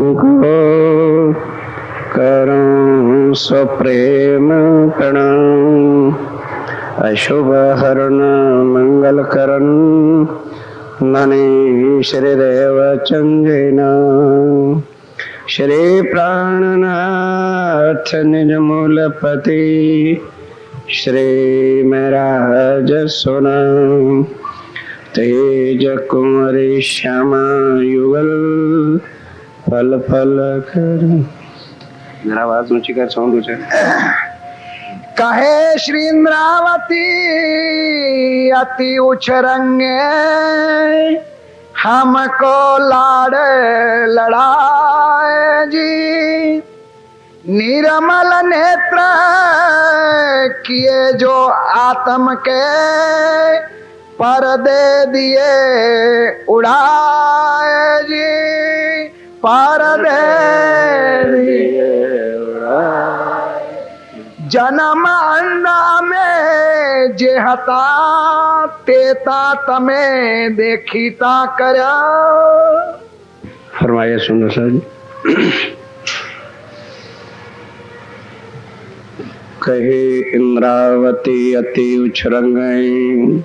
गो करूं सो प्रेम प्रणाम। अशुभ हरण मंगल करण मणि श्री देव चंजना। श्री प्राणनाथ निज मूलपति श्री महाराज सुना। तेज कुंवरी श्यामा युगल फल फल कर। मेरा आवाज ऊंची कर साउंड ऊंचा। कहे श्री इंद्रावती अति उछरंगे हमको लाड़ लड़ाए जी। निर्मल नेत्र किए जो आत्म के पर्दे दिए उड़ाए जी। पर्दे दिए उड़ाए। जन्म अंडा में जेहता तेता तमे देखीता करया। फरमाइए सुंदर साहब। कहे इंद्रावती अति उछरंगई।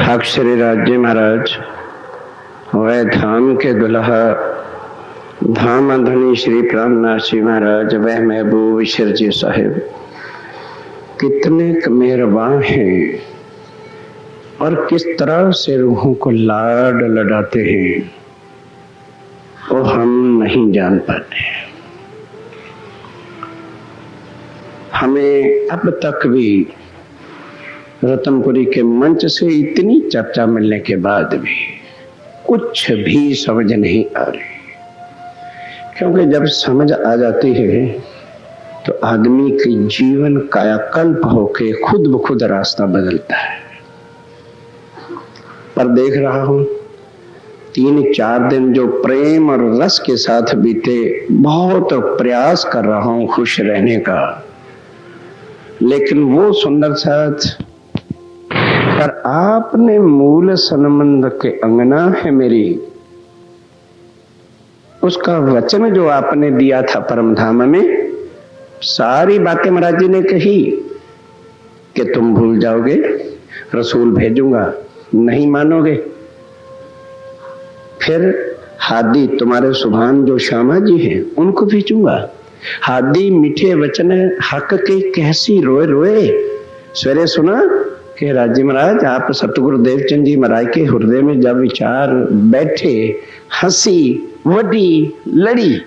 हक श्री राज्य महाराज वह धाम के दुल्हा धाम धनी श्री प्राणनाथ जी महाराज वह महबूब ईश्वर जी साहिब कितने मेहरबान हैं और किस तरह से रूहों को लाड लड़ाते हैं वो हम नहीं जान पाते। हमें अब तक भी रतनपुरी के मंच से इतनी चर्चा मिलने के बाद भी कुछ भी समझ नहीं आ रही, क्योंकि जब समझ आ जाती है तो आदमी के जीवन कायाकल्प होके खुद ब खुद रास्ता बदलता है। पर देख रहा हूं 3-4 दिन जो प्रेम और रस के साथ बीते, बहुत प्रयास कर रहा हूं खुश रहने का, लेकिन वो सुंदर साथ पर आपने मूल संबंध के अंगना है मेरी, उसका वचन जो आपने दिया था परम धाम में, सारी बातें महाराज जी ने कही कि तुम भूल जाओगे, रसूल भेजूंगा, नहीं मानोगे। फिर हादी तुम्हारे सुभान जो श्यामा जी हैं उनको भेजूंगा। हादी मीठे वचन हक के कैसी रोए रोए। सवेरे सुना कि राजी महाराज आप सतगुरु देवचंद जी महाराज के हृदय में जब विचार बैठे, हंसी वडी लड़ी।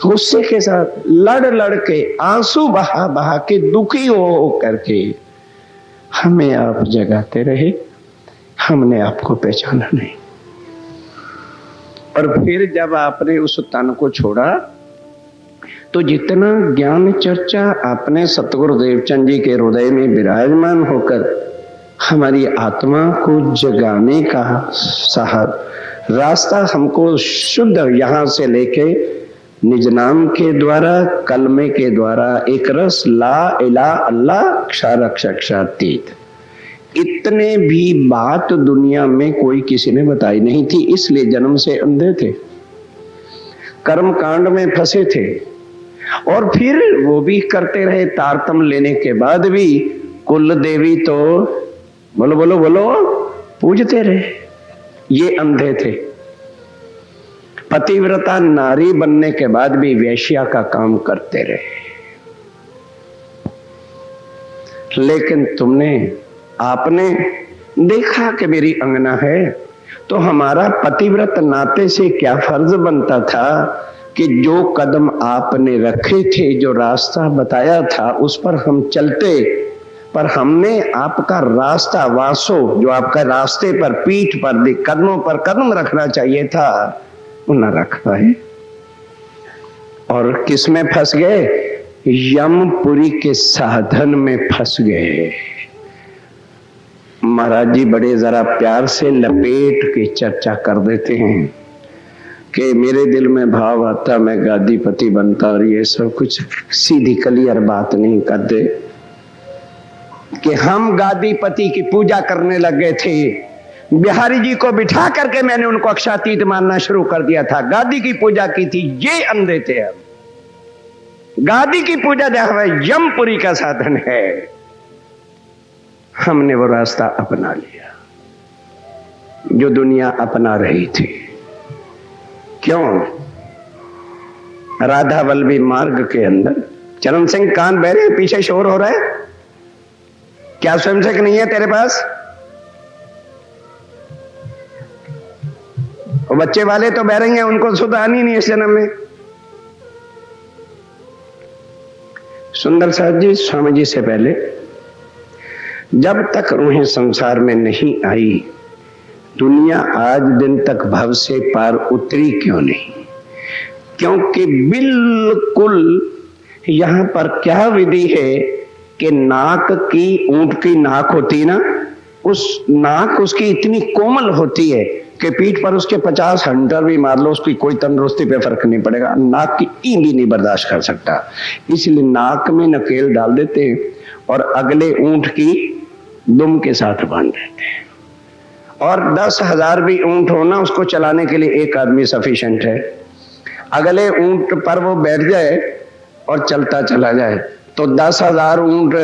गुस्से के साथ लड़ लड़ के आंसू बहा बहा के दुखी हो करके हमें आप जगाते रहे, हमने आपको पहचाना नहीं। और फिर जब आपने उस तन को छोड़ा तो जितना ज्ञान चर्चा आपने सतगुरु देवचंद जी के हृदय में विराजमान होकर हमारी आत्मा को जगाने का साहब रास्ता हमको शुद्ध यहां से लेके निज नाम के द्वारा, कलमे के द्वारा, एक रस ला इला अल्लाह क्षर अक्षरातीत, इतने भी बात दुनिया में कोई किसी ने बताई नहीं थी। इसलिए जन्म से अंधे थे, कर्म कांड में फंसे थे, और फिर वो भी करते रहे। तारतम लेने के बाद भी कुल देवी तो बोलो बोलो बोलो पूजते रहे। ये अंधे थे। पतिव्रता नारी बनने के बाद भी वेश्या का काम करते रहे। लेकिन आपने देखा कि मेरी अंगना है, तो हमारा पतिव्रत नाते से क्या फर्ज बनता था कि जो कदम आपने रखे थे, जो रास्ता बताया था, उस पर हम चलते। पर हमने आपका रास्ता वासो, जो आपका रास्ते पर पीठ पर कदमों पर कदम रखना चाहिए था, वो न रख पाए। और किस में फंस गए? यमपुरी के साधन में फंस गए। महाराज जी बड़े जरा प्यार से लपेट के चर्चा कर देते हैं कि मेरे दिल में भाव आता, मैं गादीपति बनता, और ये सब कुछ सीधी क्लियर बात नहीं करते। कि हम गादीपति की पूजा करने लग गए थे। बिहारी जी को बिठा करके मैंने उनको अक्षातीत मानना शुरू कर दिया था। गादी की पूजा की थी, ये अंधे थे हम। गादी की पूजा जो है यमपुरी का साधन है। हमने वो रास्ता अपना लिया जो दुनिया अपना रही थी। क्यों? राधा वल्लभी मार्ग के अंदर चरण सिंह कान बह रहे, पीछे शोर हो रहा है। क्या स्वयंसेवक नहीं है तेरे पास? वो बच्चे वाले तो बह रही हैं, उनको सुध आनी नहीं इस जन्म में। सुंदर साथ जी स्वामी जी से पहले जब तक रूहें संसार में नहीं आई, दुनिया आज दिन तक भव से पार उतरी क्यों नहीं? क्योंकि बिल्कुल यहां पर क्या विधि है कि नाक की, ऊंट की नाक होती ना, उस नाक उसकी इतनी कोमल होती है कि पीठ पर उसके 50 हंटर भी मार लो, उसकी कोई तंदुरुस्ती पे फर्क नहीं पड़ेगा। नाक की ईंट भी नहीं बर्दाश्त कर सकता, इसलिए नाक में नकेल डाल देते हैं और अगले ऊंट की दुम के साथ बांध देते हैं। और 10,000 भी ऊंट होना, उसको चलाने के लिए एक आदमी सफिशिएंट है। अगले ऊंट पर वो बैठ जाए और चलता चला जाए तो 10,000 ऊंट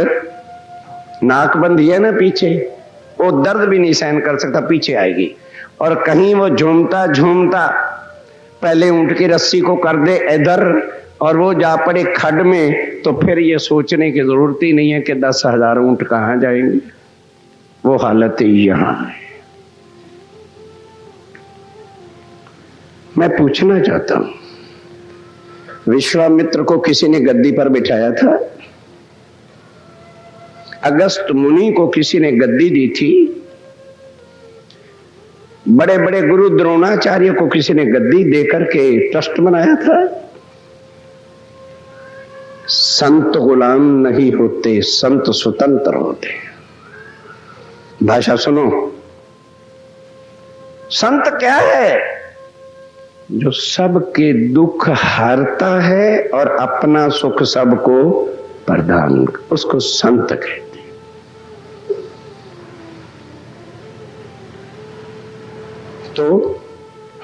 नाक बंधी है ना पीछे, वो दर्द भी नहीं सहन कर सकता, पीछे आएगी। और कहीं वो झूमता झूमता पहले ऊंट की रस्सी को कर दे इधर और वो जा पड़े खड्ड में, तो फिर ये सोचने की जरूरत ही नहीं है कि 10,000 ऊंट कहां जाएंगे। वो हालत ही यहां है। मैं पूछना चाहता हूं, विश्वामित्र को किसी ने गद्दी पर बिठाया था? अगस्त मुनि को किसी ने गद्दी दी थी? बड़े बड़े गुरु द्रोणाचार्य को किसी ने गद्दी देकर के ट्रस्ट बनाया था? संत गुलाम नहीं होते, संत स्वतंत्र होते। भाषा सुनो, संत क्या है? जो सबके दुख हारता है और अपना सुख सबको प्रदान, उसको संत कहते। तो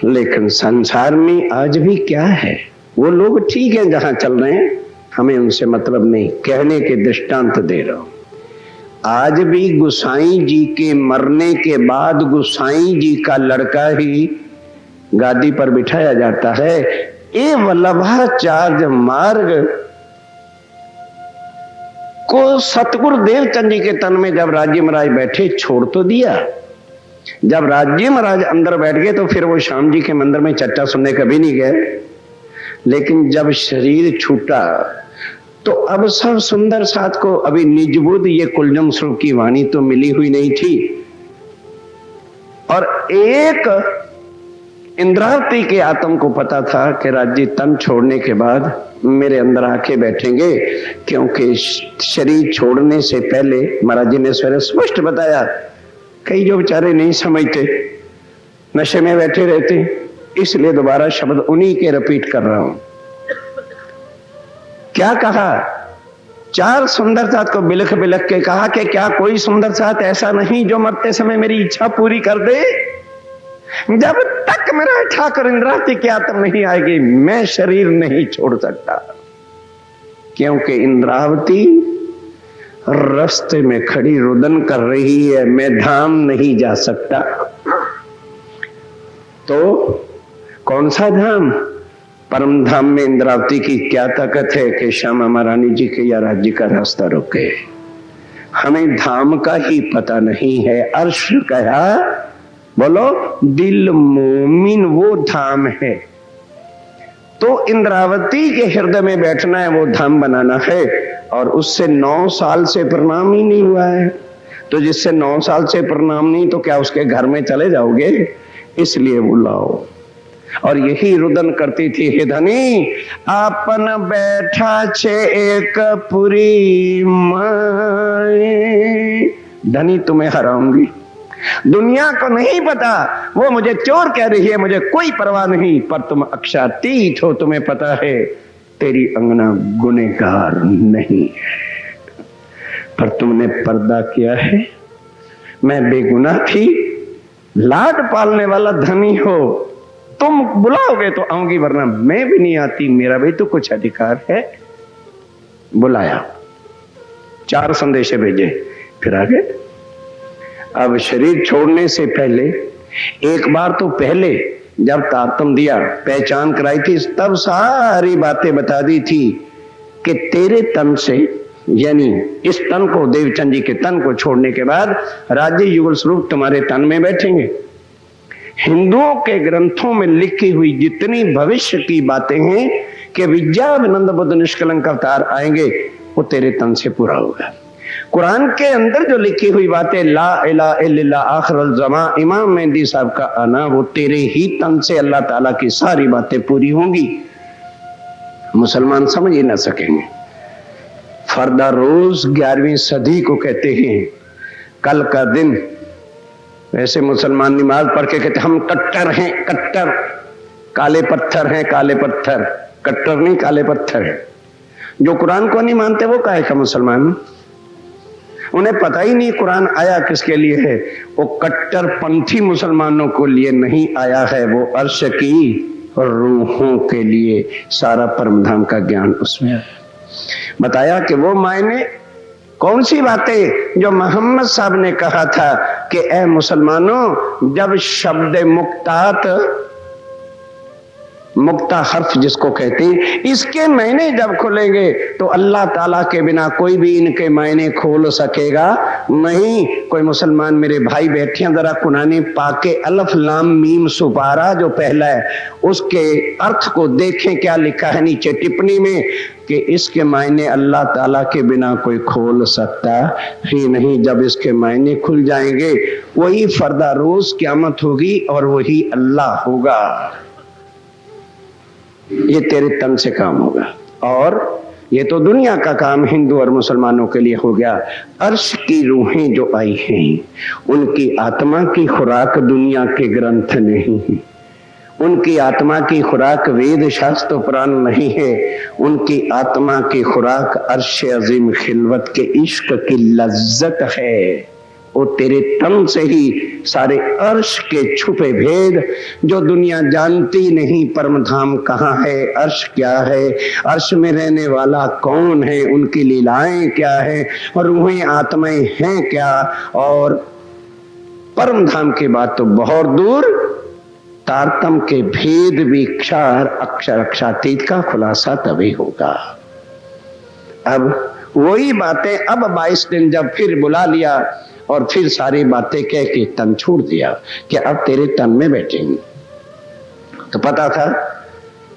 लेकिन संसार में आज भी क्या है? वो लोग ठीक है जहां चल रहे हैं, हमें उनसे मतलब नहीं। कहने के दृष्टांत दे रहा हूं। आज भी गोसाई जी के मरने के बाद गोसाई जी का लड़का ही गादी पर बिठाया जाता है। ये वल्लभाचार्य मार्ग को सतगुरु देवचंद जी के तन में जब राज्य महाराज बैठे छोड़ तो दिया। जब राज्य महाराज अंदर बैठ गए तो फिर वो श्याम जी के मंदिर में चर्चा सुनने कभी नहीं गए। लेकिन जब शरीर छूटा तो अब सब सुंदर साथ को अभी निजबुद्ध ये कुलजम स्वरूप की वाणी तो मिली हुई नहीं थी। और एक इंद्रावती के आत्म को पता था कि राज्य तन छोड़ने के बाद मेरे अंदर आके बैठेंगे, क्योंकि शरीर छोड़ने से पहले महाराज जी ने सवेरे स्पष्ट बताया। कई जो बेचारे नहीं समझते, नशे में बैठे रहते, इसलिए दोबारा शब्द उन्हीं के रिपीट कर रहा हूं। क्या कहा? 4 सुंदर साथ को बिलख बिलख के कहा कि क्या कोई सुंदर साथ ऐसा नहीं जो मरते समय मेरी इच्छा पूरी कर दे? जब तक मेरा ठाकुर इंद्रावती की आत्मा नहीं आएगी मैं शरीर नहीं छोड़ सकता, क्योंकि इंद्रावती रास्ते में खड़ी रुदन कर रही है, मैं धाम नहीं जा सकता। तो कौन सा धाम? परम धाम में इंद्रावती की क्या ताकत है कि श्यामा महारानी जी के या राज्य का रास्ता रोके? हमें धाम का ही पता नहीं है। अर्श कहा, बोलो, दिल मोमिन वो धाम है। तो इंद्रावती के हृदय में बैठना है, वो धाम बनाना है। और उससे 9 साल से प्रणाम ही नहीं हुआ है। तो जिससे 9 साल से प्रणाम नहीं, तो क्या उसके घर में चले जाओगे? इसलिए बुलाओ। और यही रुदन करती थी, हे धनी आपन बैठा छे एक पुरी माए, धनी तुम्हें हराऊंगी। दुनिया को नहीं पता, वो मुझे चोर कह रही है, मुझे कोई परवाह नहीं, पर तुम अक्षातीत हो, तुम्हें पता है तेरी अंगना गुनहगार नहीं है। पर तुमने पर्दा किया है। मैं बेगुनाह थी, लाड पालने वाला धनी हो, तुम बुलाओगे तो आऊंगी, वरना मैं भी नहीं आती, मेरा भी तो कुछ अधिकार है। बुलाया, 4 संदेशे भेजे, फिर आगे। अब शरीर छोड़ने से पहले एक बार तो पहले जब तारतम दिया, पहचान कराई थी, तब सारी बातें बता दी थी कि तेरे तन से, यानी इस तन को, देवचंद जी के तन को छोड़ने के बाद राज्य युगल स्वरूप तुम्हारे तन में बैठेंगे। हिंदुओं के ग्रंथों में लिखी हुई जितनी भविष्य की बातें हैं कि विद्यानंद बुद्ध निष्कलंक अवतार आएंगे, वो तेरे तन से पूरा होगा। कुरान के अंदर जो लिखी हुई बातें, ला इलाहा इल्लल्लाह आखिरुल ज़मा, इमाम मेहदी साहब का आना, वो तेरे ही तन से अल्लाह ताला की सारी बातें पूरी होंगी। मुसलमान समझ ही ना सकेंगे। फर्दा रोज 11वीं सदी को कहते हैं, कल का दिन। वैसे मुसलमान नमाज पढ़ के कहते हम कट्टर हैं, कट्टर, काले पत्थर हैं, काले पत्थर, कट्टर नहीं काले पत्थर है। जो कुरान को नहीं मानते वो काहे का मुसलमान? उन्हें पता ही नहीं कुरान आया किसके लिए है। वो कट्टरपंथी मुसलमानों को लिए नहीं आया है, वो अर्श की रूहों के लिए सारा परमधाम का ज्ञान उसमें है। बताया कि वो मायने कौन सी बातें जो मोहम्मद साहब ने कहा था कि ए मुसलमानों, जब शब्द मुक्तात, मुक्ता हर्फ जिसको कहते हैं, इसके मायने जब खुलेंगे तो अल्लाह ताला के बिना कोई भी इनके मायने खोल सकेगा नहीं। कोई मुसलमान मेरे भाई बैठे हैं, जरा कुरान पाक के अल्फ लाम मीम सुपारा जो पहला है उसके अर्थ को देखें, क्या लिखा है नीचे टिप्पणी में कि इसके मायने अल्लाह ताला के बिना कोई खोल सकता ही नहीं। जब इसके मायने खुल जाएंगे वही फर्दा रोज क़यामत होगी और वही अल्लाह होगा। ये तेरे तन से काम होगा। और ये तो दुनिया का काम हिंदू और मुसलमानों के लिए हो गया। अर्श की रूहें जो आई हैं, उनकी आत्मा की खुराक दुनिया के ग्रंथ नहीं है, उनकी आत्मा की खुराक वेद शास्त्र पुराण नहीं है, उनकी आत्मा की खुराक अर्श अजीम खिलवत के इश्क की लज्जत है। वो तेरे तन से ही सारे अर्श के छुपे भेद जो दुनिया जानती नहीं, परमधाम कहाँ है, अर्श क्या है, अर्श में रहने वाला कौन है, उनकी लीलाएं क्या है, और रूहें आत्माएं हैं क्या, और परमधाम की बात तो बहुत दूर, तारतम के भेद विचार अक्षर अक्षातीत का खुलासा तभी होगा। अब वही बातें, अब 22 दिन जब फिर बुला लिया और फिर सारी बातें कह के तन छोड़ दिया कि अब तेरे तन में बैठेंगे। तो पता था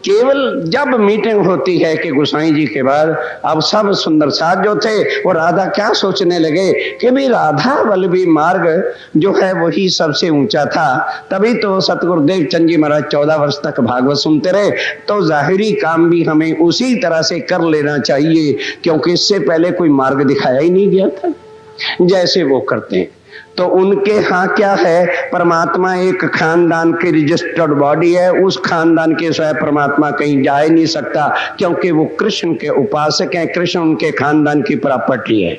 केवल जब मीटिंग होती है कि गोसाई जी के बाद अब सब सुंदर साथ जो थे वो राधा क्या सोचने लगे कि भाई राधा वल्लभी मार्ग जो है वही सबसे ऊंचा था। तभी तो सतगुरुदेव चंद जी महाराज 14 वर्ष तक भागवत सुनते रहे। तो जाहिरी काम भी हमें उसी तरह से कर लेना चाहिए, क्योंकि इससे पहले कोई मार्ग दिखाया ही नहीं गया था जैसे वो करते हैं। तो उनके यहाँ क्या है, परमात्मा एक खानदान की रजिस्टर्ड बॉडी है, उस खानदान के स्वयं परमात्मा कहीं जा ही नहीं सकता, क्योंकि वो कृष्ण के उपासक हैं, कृष्ण उनके खानदान की प्रॉपर्टी है।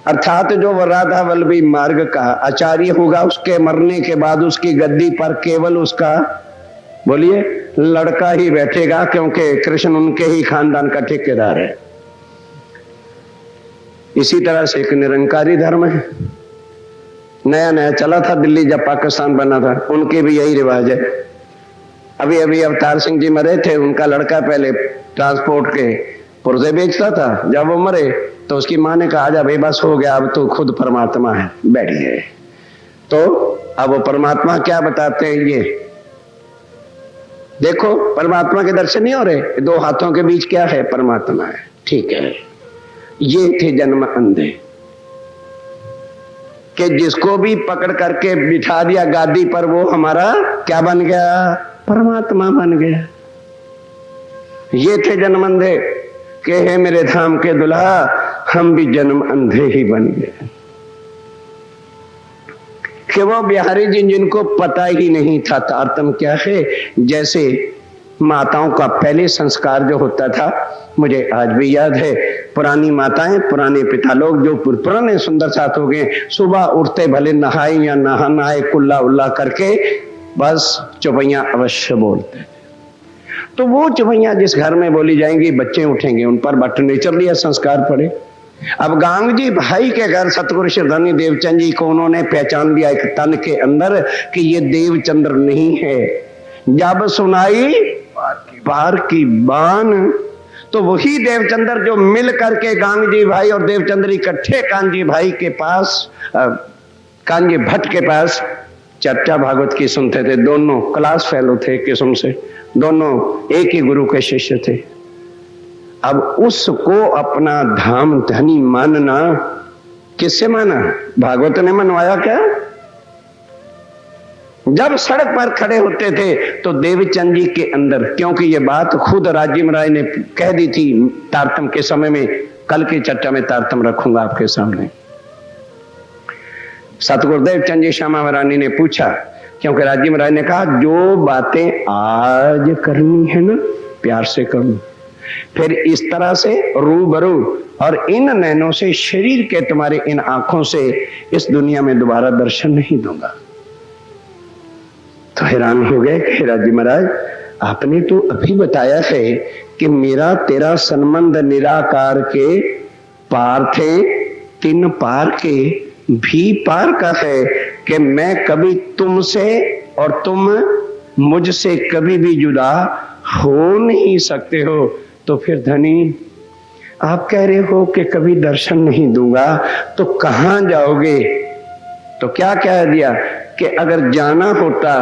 अर्थात जो राधा वल्लभी मार्ग का आचार्य होगा, उसके मरने के बाद उसकी गद्दी पर केवल उसका, बोलिए, लड़का ही बैठेगा, क्योंकि कृष्ण उनके ही खानदान का ठेकेदार है। इसी तरह से एक निरंकारी धर्म है, नया नया चला था दिल्ली जब पाकिस्तान बना था, उनके भी यही रिवाज है। अभी अभी अवतार सिंह जी मरे थे, उनका लड़का पहले ट्रांसपोर्ट के पुर्जे बेचता था, जब वो मरे तो उसकी माँ ने कहा आजा भाई बस हो गया, अब तो खुद परमात्मा है, बैठिए। तो अब वो परमात्मा क्या बताते हैं, ये देखो परमात्मा के दर्शन नहीं हो रहे, 2 हाथों के बीच क्या है, परमात्मा है, ठीक है। ये थे जन्म अंधे कि जिसको भी पकड़ करके बिठा दिया गादी पर वो हमारा क्या बन गया, परमात्मा बन गया। ये थे जन्म अंधे कि हे मेरे धाम के दुल्हा, हम भी जन्म अंधे ही बन गए कि वो बिहारी जी जिनको पता ही नहीं था तारतम क्या है। जैसे माताओं का पहले संस्कार जो होता था, मुझे आज भी याद है, पुरानी माताएं, पुराने पिता लोग जो पुराने सुंदर साथ हो गए, सुबह उठते भले नहाए या नहा नहाए कुल्ला उल्ला करके बस चौपैया अवश्य बोलते। तो वो चौपैया जिस घर में बोली जाएंगी, बच्चे उठेंगे उन पर बट नेचर लिया संस्कार पड़े। अब गांगजी भाई के घर सतगुरु श्री धनी देवचंद जी को उन्होंने पहचान लिया एक तन के अंदर कि ये देवचंद्र नहीं है। जब सुनाई पार की बान, तो वही देवचंद्र जो मिल करके गांगजी भाई और देवचंद्र इकट्ठे कांजी भाई के पास, कांजी भट्ट के पास चर्चा भागवत की सुनते थे। दोनों क्लास फेलो थे किस्म से, दोनों एक ही गुरु के शिष्य थे। अब उसको अपना धाम धनी मानना किससे माना? भागवत ने मनवाया क्या? जब सड़क पर खड़े होते थे तो देवचंद जी के अंदर, क्योंकि ये बात खुद राजी महाराज ने कह दी थी तारतम के समय में, कल की चर्चा में तारतम रखूंगा आपके सामने। सतगुरुदेव चंद जी श्यामा महारानी ने पूछा, क्योंकि राजी महाराज ने कहा जो बातें आज करनी है ना प्यार से करो, फिर इस तरह से रूबरू और इन नैनों से, शरीर के तुम्हारे इन आंखों से इस दुनिया में दोबारा दर्शन नहीं दूंगा। तो हैरान हो गए कि राजी महाराज आपने तो अभी बताया है कि मेरा तेरा संबंध निराकार के पार थे, तीन पार के भी पार का है कि मैं कभी तुमसे और तुम मुझसे कभी भी जुदा हो नहीं सकते हो। तो फिर धनी आप कह रहे हो कि कभी दर्शन नहीं दूंगा, तो कहां जाओगे? तो क्या कह दिया कि अगर जाना होता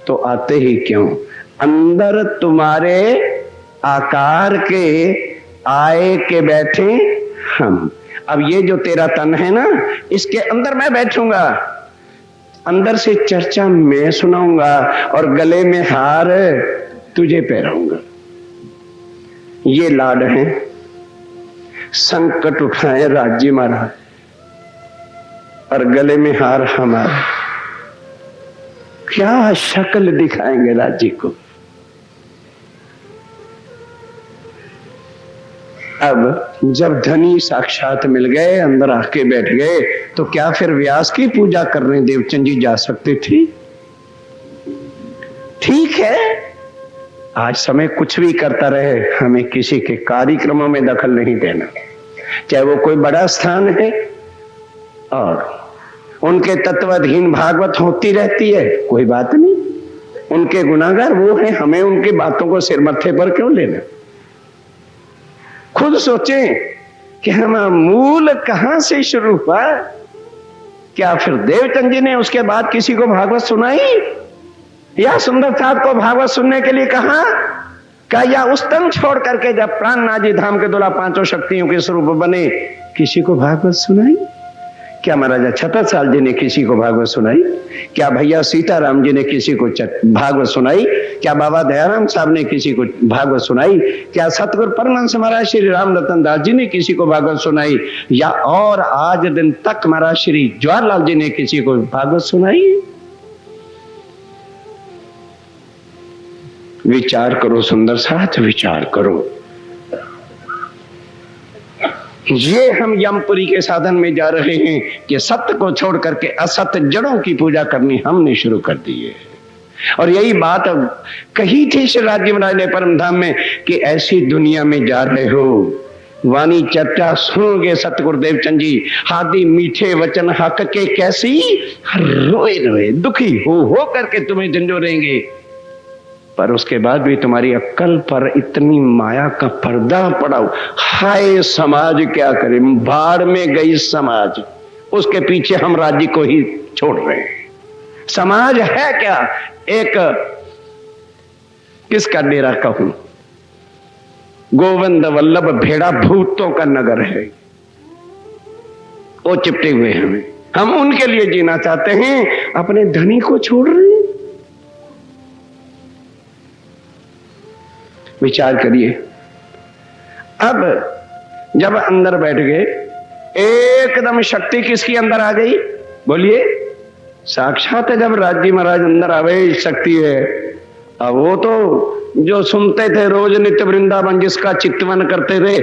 तो आते ही क्यों, अंदर तुम्हारे आकार के आए के बैठे हम। अब ये जो तेरा तन है ना, इसके अंदर मैं बैठूंगा, अंदर से चर्चा मैं सुनाऊंगा और गले में हार तुझे पहनाऊंगा। ये लाड है। संकट उठाए राज्य महाराज और गले में हार हमारा। क्या शक्ल दिखाएंगे राज्य को। अब जब धनी साक्षात मिल गए, अंदर आके बैठ गए, तो क्या फिर व्यास की पूजा करने देवचंद जी जा सकते थे? ठीक है, आज समय कुछ भी करता रहे, हमें किसी के कार्यक्रमों में दखल नहीं देना, चाहे वो कोई बड़ा स्थान है और उनके तत्वाधीन भागवत होती रहती है, कोई बात नहीं, उनके गुनाहगार वो है, हमें उनकी बातों को सिर मत्थे पर क्यों लेना। खुद सोचें कि हम मूल कहां से शुरू हुआ। क्या फिर देवचंद जी ने उसके बाद किसी को भागवत सुनाई, या सुंदर साहब को भागवत सुनने के लिए कहा? क्या या उस तन छोड़ करके जब प्राणनाथ धाम के दूल्हा पांचों शक्तियों के स्वरूप बने, किसी को भागवत सुनाई? क्या महाराजा छत्रसाल जी ने किसी को भागवत सुनाई? क्या भैया सीताराम जी ने किसी को भागवत सुनाई? क्या बाबा दयाराम साहब ने किसी को भागवत सुनाई? क्या सतगुरु परमहंस महाराज श्री राम रतन दास जी ने किसी को भागवत सुनाई? या और आज दिन तक महाराज श्री जवाहरलाल जी ने किसी को भागवत सुनाई? विचार करो सुंदर साथ, विचार करो। ये हम यमपुरी के साधन में जा रहे हैं कि सत्य को छोड़ करके असत्य जड़ों की पूजा करनी हमने शुरू कर दी है। और यही बात अब कही थी श्री राज्य महाराज ने परम धाम में कि ऐसी दुनिया में जा रहे हो, वाणी चर्चा सुनोगे सतगुरुदेव चंद जी, हादी मीठे वचन हक के कैसी, रोए रोए दुखी हो करके तुम्हें झंझोरेंगे, पर उसके बाद भी तुम्हारी अक्ल पर इतनी माया का पर्दा पड़ा। हाय समाज क्या करे, भाड़ में गई समाज, उसके पीछे हम राज्य को ही छोड़ रहे हैं। समाज है क्या? एक किसका डेरा कहूं, गोविंद वल्लभ भेड़ा भूतों का नगर है, वो चिपटे हुए हमें, हम उनके लिए जीना चाहते हैं, अपने धनी को छोड़ रहे हैं। विचार करिए। अब जब अंदर बैठ गए, एकदम शक्ति किसकी अंदर आ गई? बोलिए। साक्षात जब राज्य महाराज अंदर आवे शक्ति है, अब वो तो जो सुनते थे रोज नित्य वृंदावन, जिसका चित्तवन करते थे।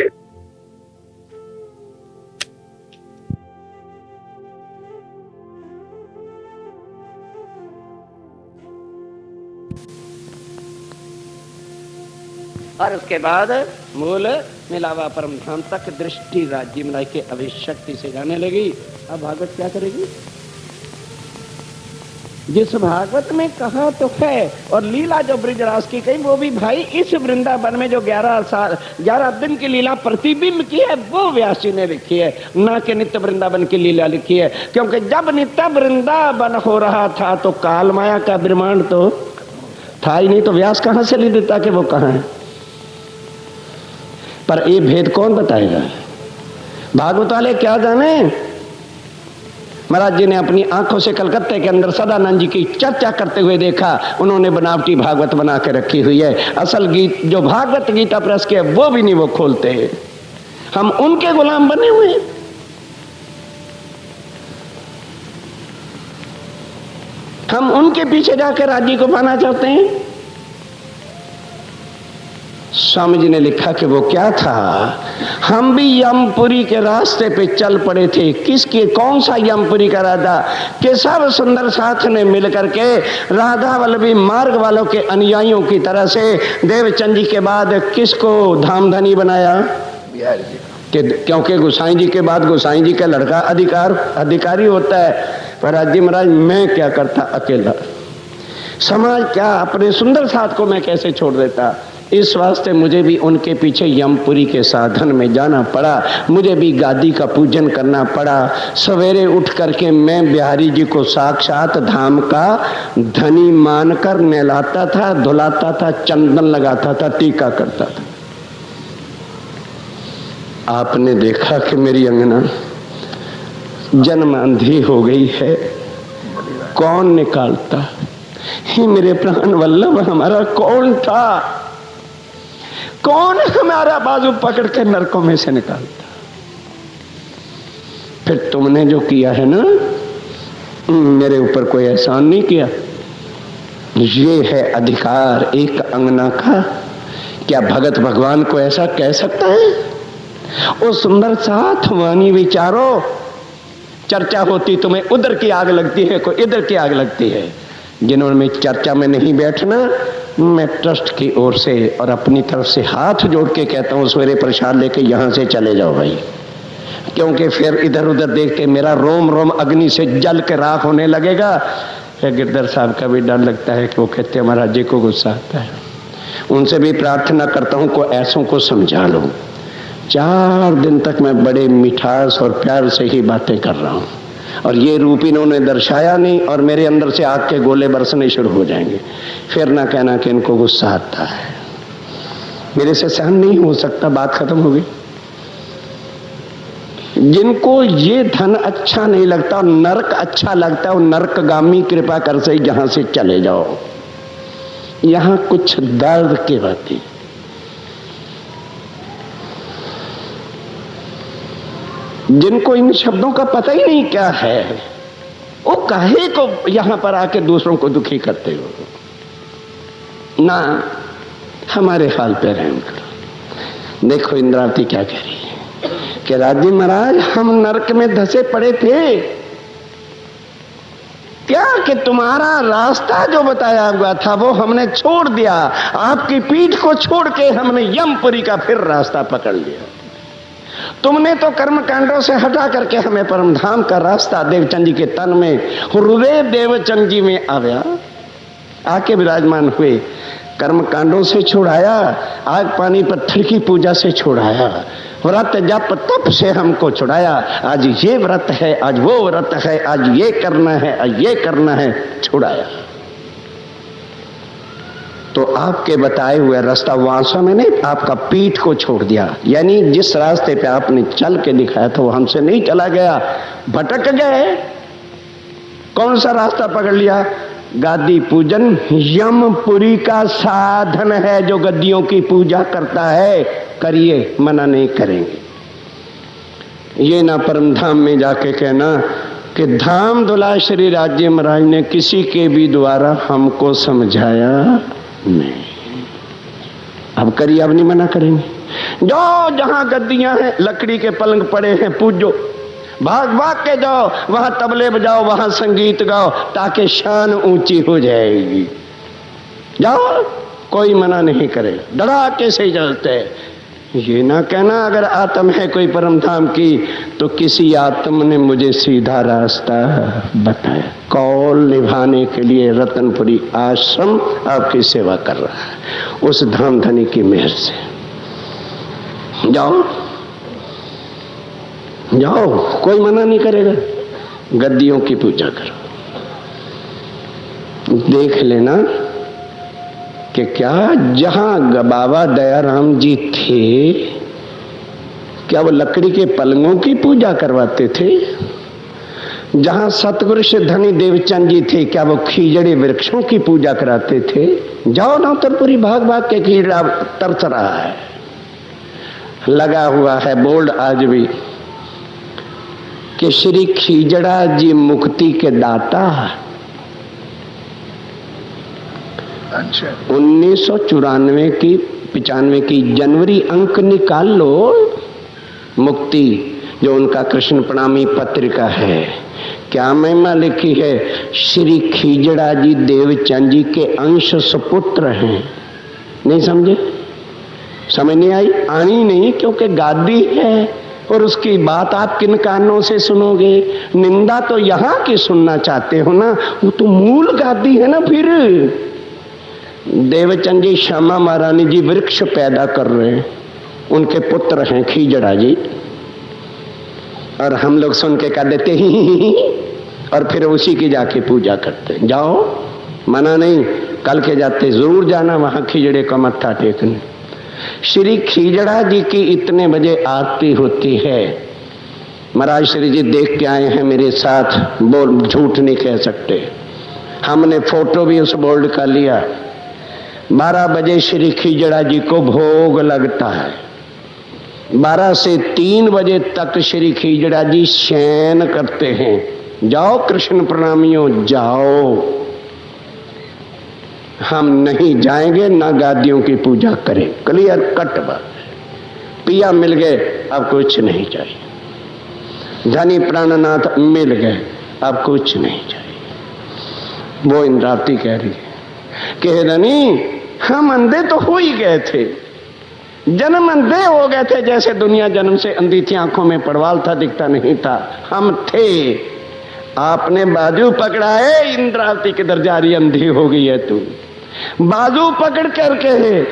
और उसके बाद मूल मिलावा परम धाम तक दृष्टि राज्य मिलाई के अभिशक्ति से जाने लगी। अब भागवत क्या करेगी? जिस भागवत में कहा तो है, और लीला जो ब्रिजराज की कही वो भी भाई इस वृंदावन में जो 11 दिन की लीला प्रतिबिंब की है वो व्यास जी ने लिखी है, ना कि नित्य वृंदावन की लीला लिखी है। क्योंकि जब नित्य वृंदावन हो रहा था तो काल माया का ब्रह्मांड तो था ही नहीं, तो व्यास कहां से लिख देता कि वो कहां है? पर ये भेद कौन बताएगा? भागवत वाले क्या जाने। महाराज जी ने अपनी आंखों से कलकत्ते के अंदर सदानंद जी की चर्चा करते हुए देखा। उन्होंने बनावटी भागवत बना के रखी हुई है। असल गीत जो भागवत गीता प्रेस के वो भी नहीं वो खोलते हैं। हम उनके गुलाम बने हुए हैं। हम उनके पीछे जाकर राज्य को पाना चाहते हैं। स्वामी जी ने लिखा कि वो क्या था, हम भी यमपुरी के रास्ते पे चल पड़े थे। किसके, कौन सा यमपुरी का राधा? कि सब सुंदर साथ ने मिलकर के राधा वल्लभी मार्ग वालों के अनुयायियों की तरह से देवचंद जी के बाद किसको धामधनी बनाया? बिहारी जी। क्योंकि गोसाई जी के बाद गोसाई जी का लड़का अधिकारी होता है। पर राजी महाराज मैं क्या करता अकेला, समाज क्या, अपने सुंदर साथ को मैं कैसे छोड़ देता। इस वास्ते मुझे भी उनके पीछे यमपुरी के साधन में जाना पड़ा। मुझे भी गादी का पूजन करना पड़ा। सवेरे उठ करके मैं बिहारी जी को साक्षात धाम का धनी मानकर नहलाता था, धुलाता था, चंदन लगाता था, टीका करता था। आपने देखा कि मेरी अंगना जन्म अंधी हो गई है, कौन निकालता? ही मेरे प्राण वल्लभ हमारा कौन था? कौन हमारा बाजू पकड़ के नरकों में से निकालता? फिर तुमने जो किया है ना, मेरे ऊपर कोई एहसान नहीं किया। ये है अधिकार एक अंगना का। क्या भगत भगवान को ऐसा कह सकता है? वो सुंदर साथ वाणी विचारो, चर्चा होती तुम्हें उधर की आग लगती है, कोई इधर की आग लगती है। जिन्होंने चर्चा में नहीं बैठना, मैं ट्रस्ट की ओर से और अपनी तरफ से हाथ जोड़ के कहता हूँ सवेरे प्रसाद लेके यहाँ से चले जाओ भाई। क्योंकि फिर इधर उधर देख के मेरा रोम रोम अग्नि से जल के राख होने लगेगा। गिरधर साहब का भी डर लगता है कि वो कहते हैं महाराज जी को गुस्सा आता है। उनसे भी प्रार्थना करता हूँ को ऐसों को समझा लो। 4 दिन तक मैं बड़े मिठास और प्यार से ही बातें कर रहा हूँ, और ये रूप इन्होंने दर्शाया नहीं, और मेरे अंदर से आग के गोले बरसने शुरू हो जाएंगे। फिर ना कहना कि इनको गुस्सा आता है। मेरे से सहन नहीं हो सकता, बात खत्म हो गई। जिनको ये धन अच्छा नहीं लगता, नरक अच्छा लगता है, वो नरकगामी कृपा कर से यहां से चले जाओ। यहां कुछ दर्द की बातें। जिनको इन शब्दों का पता ही नहीं क्या है, वो काहे को यहां पर आके दूसरों को दुखी करते हो। ना हमारे हाल पे रहम करो। देखो इंद्रावती क्या कह रही है कि राजी महाराज हम नरक में धसे पड़े थे। क्या कि तुम्हारा रास्ता जो बताया हुआ था वो हमने छोड़ दिया। आपकी पीठ को छोड़ के हमने यमपुरी का फिर रास्ता पकड़ लिया। तुमने तो कर्म कांडों से हटा करके हमें परम धाम का रास्ता देवचंद जी के तन में हृदय देवचंद जी में आया आके विराजमान हुए। कर्म कांडों से छुड़ाया, आग पानी पत्थर की पूजा से छुड़ाया, व्रत जप तप से हमको छुड़ाया। आज ये व्रत है, आज वो व्रत है, आज ये करना है, आज ये करना है, छुड़ाया। तो आपके बताए हुए रास्ता वहां मैंने आपका पीठ को छोड़ दिया। यानी जिस रास्ते पे आपने चल के दिखाया था वो हमसे नहीं चला गया, भटक गए। कौन सा रास्ता पकड़ लिया? गादी पूजन यमपुरी का साधन है। जो गद्दियों की पूजा करता है करिए, मना नहीं करेंगे। ये ना परम धाम में जाके कहना कि धाम दुला श्री राज्य महाराज ने किसी के भी द्वारा हमको समझाया नहीं। अब करिए, अब नहीं मना करेंगे। जाओ जहां गद्दियां हैं, लकड़ी के पलंग पड़े हैं, पूजो, भाग भाग के जाओ, वहां तबले बजाओ, वहां संगीत गाओ, ताकि शान ऊंची हो जाएगी। जाओ, कोई मना नहीं करे, धड़ाके से चलते। ये ना कहना अगर आत्म है कोई परम धाम की तो किसी आत्म ने मुझे सीधा रास्ता बताया। कौल निभाने के लिए रतनपुरी आश्रम आपकी सेवा कर रहा है, उस धाम धनी की मेहर से। जाओ जाओ, कोई मना नहीं करेगा। गद्दियों की पूजा करो। देख लेना कि क्या जहां बाबा दयाराम जी थे, क्या वो लकड़ी के पलंगों की पूजा करवाते थे? जहां सतगुरु श्री धनी देवचंद जी थे, क्या वो खीजड़े वृक्षों की पूजा कराते थे? जाओ नौतरपुरी, भाग भाग के खीजड़ा तरस रहा है, लगा हुआ है बोर्ड आज भी कि श्री खीजड़ा जी मुक्ति के दाता। अच्छा, 1994 की 95 की जनवरी अंक निकाल लो, मुक्ति जो उनका कृष्ण प्रणामी पत्रिका है, क्या महिमा लिखी है। श्री खीजड़ा जी देवचंद जी के अंश सुपुत्र हैं। नहीं समझे? समझ नहीं आई? आनी नहीं, क्योंकि गादी है और उसकी बात आप किन कानों से सुनोगे? निंदा तो यहाँ की सुनना चाहते हो ना, वो तो मूल गादी है ना। फिर देवचंद जी श्यामा महारानी जी वृक्ष पैदा कर रहे हैं, उनके पुत्र हैं खीजड़ा जी, और हम लोग सुन के कह देते ही और फिर उसी की जाके पूजा करते हैं। जाओ, मना नहीं, कल के जाते जरूर जाना वहां खीजड़े का मत्था टेकने। श्री खीजड़ा जी की इतने बजे आरती होती है। महाराज श्री जी देख के आए हैं मेरे साथ, बोल झूठ नहीं कह सकते। हमने फोटो भी उस बोर्ड का लिया। 12 बजे श्री खीजड़ा जी को भोग लगता है। 12 से 3 बजे तक श्री खीजड़ा जी शयन करते हैं। जाओ कृष्ण प्रणामियों, जाओ। हम नहीं जाएंगे, ना गादियों की पूजा करें। क्लियर कट बात। पिया मिल गए, अब कुछ नहीं चाहिए। धनी प्राणनाथ मिल गए, अब कुछ नहीं चाहिए। वो इंद्रावती कह रही है कि धनी, हम अंधे तो हो ही गए थे, जन्म अंधे हो गए थे, जैसे दुनिया जन्म से अंधी थी, आंखों में पड़वाल था, दिखता नहीं था। हम थे, आपने बाजू पकड़ा है, इंद्रावती के दरजारी अंधी हो गई है तू। बाजू पकड़ करके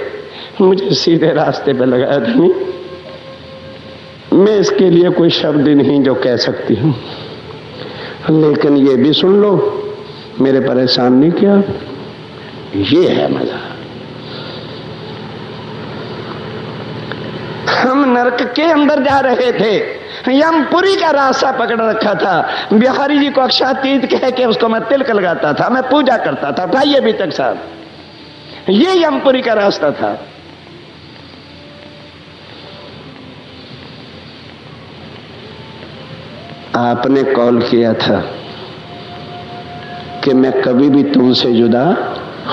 मुझे सीधे रास्ते पे लगाया धनी। मैं इसके लिए कोई शब्द नहीं जो कह सकती हूँ, लेकिन ये भी सुन लो, मेरे परेशान नहीं किया। ये है मजा। हम नरक के अंदर जा रहे थे, यमपुरी का रास्ता पकड़ रखा था। बिहारी जी को अक्षातीत कह के उसको मैं तिलक लगाता था, मैं पूजा करता था। उठाइए अभी तक साहब, ये यमपुरी का रास्ता था। आपने कॉल किया था कि मैं कभी भी तुमसे जुदा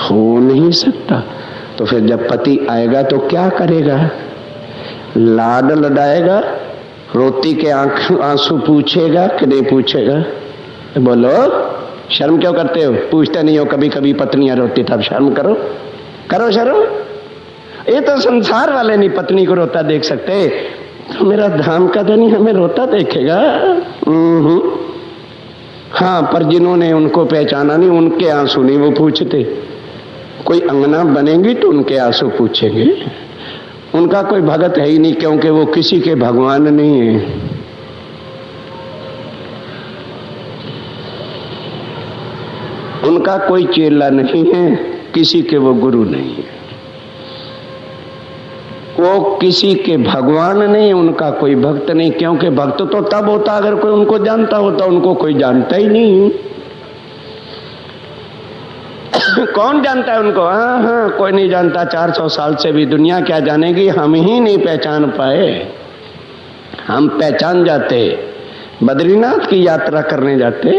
हो नहीं सकता, तो फिर जब पति आएगा तो क्या करेगा? लाड लडाएगा, रोती के आंसू पूछेगा कि नहीं पूछेगा? बोलो, शर्म क्यों करते हो? पूछते नहीं हो कभी कभी पत्नियां रोती, तब शर्म करो, करो शर्म। ये तो संसार वाले नहीं पत्नी को रोता देख सकते, तो मेरा धाम का धनी हमें रोता देखेगा? हाँ, पर जिन्होंने उनको पहचाना नहीं, उनके आंसू नहीं वो पूछते। कोई अंगना बनेंगी तो उनके आंसू पूछेंगे। उनका कोई भगत है ही नहीं, क्योंकि वो किसी के भगवान नहीं है। उनका कोई चेला नहीं है, किसी के वो गुरु नहीं है, वो किसी के भगवान नहीं, उनका कोई भक्त नहीं। क्योंकि भक्त तो तब होता अगर कोई उनको जानता होता, उनको कोई जानता ही नहीं। कौन जानता है उनको? हाँ, कोई नहीं जानता। 400 साल से भी दुनिया क्या जानेगी, हम ही नहीं पहचान पाए। हम पहचान जाते, बद्रीनाथ की यात्रा करने जाते,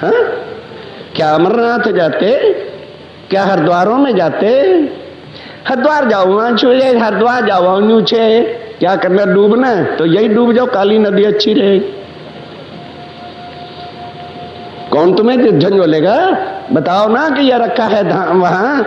हाँ, क्या अमरनाथ जाते, क्या हरिद्वारों में जाते, हरिद्वार जाओ वहां छू, हरिद्वार जाओ वहां छे, क्या करना, डूबना है तो यही डूब जाओ, काली नदी अच्छी रहेगी। कौन तुम्हें झंझोलेगा? बताओ ना कि यह रखा है धाम वहां।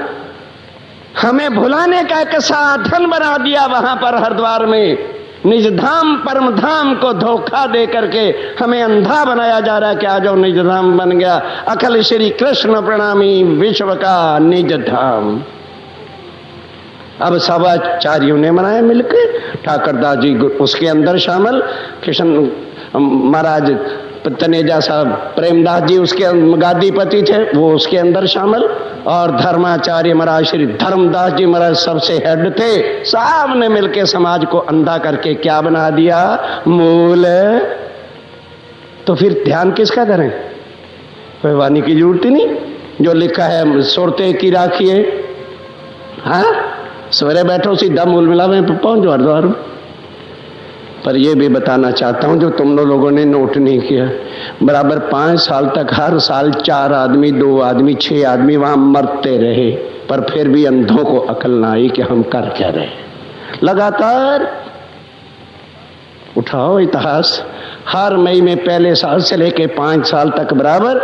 हमें भुलाने का एक साधन बना दिया वहां पर हरिद्वार में। निज धाम परम धाम को धोखा दे करके हमें अंधा बनाया जा रहा है कि आ जाओ निज धाम बन गया। अखिल श्री कृष्ण प्रणामी विश्व का निज धाम। अब सब आचार्यों ने बनाया मिलकर, ठाकरदास जी उसके अंदर शामिल, कृष्ण महाराज तनेजा साहब प्रेमदास जी उसके गादीपति थे, वो उसके अंदर शामिल, और धर्माचार्य महाराज श्री धर्मदास जी महाराज सबसे हेड थे। साहब ने मिलकर समाज को अंधा करके क्या बना दिया, मूल। तो फिर ध्यान किसका करें? कोई वाणी की जरूरत ही नहीं, जो लिखा है सुरते की राखिए। हाँ, सवेरे बैठो सीधा मूल मिलावे पहुंचो हरिद्वार। पर यह भी बताना चाहता हूं जो तुम लोगों ने नोट नहीं किया, बराबर 5 साल तक हर साल 4 आदमी, 2 आदमी, 6 आदमी वहां मरते रहे, पर फिर भी अंधों को अकल ना आई कि हम कर क्या रहे। लगातार उठाओ इतिहास, हर मई में पहले साल से लेके 5 साल तक बराबर,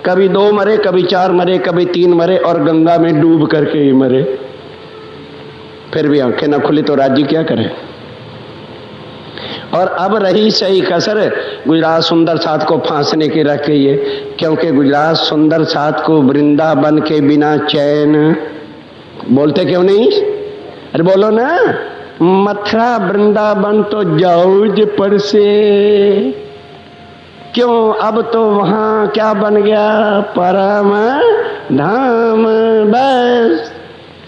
कभी 2 मरे, कभी 4 मरे, कभी 3 मरे, और गंगा में डूब करके ही मरे। फिर भी आंखें ना खुली तो राज्य क्या करे। और अब रही सही कसर गुजरात सुंदर साथ को फांसने की रख गई है, क्योंकि गुजरात सुंदर साथ को वृंदावन के बिना चैन, बोलते क्यों नहीं? अरे बोलो ना, मथुरा वृंदावन तो जाऊज पर से, क्यों अब तो वहां क्या बन गया, परम धाम। बस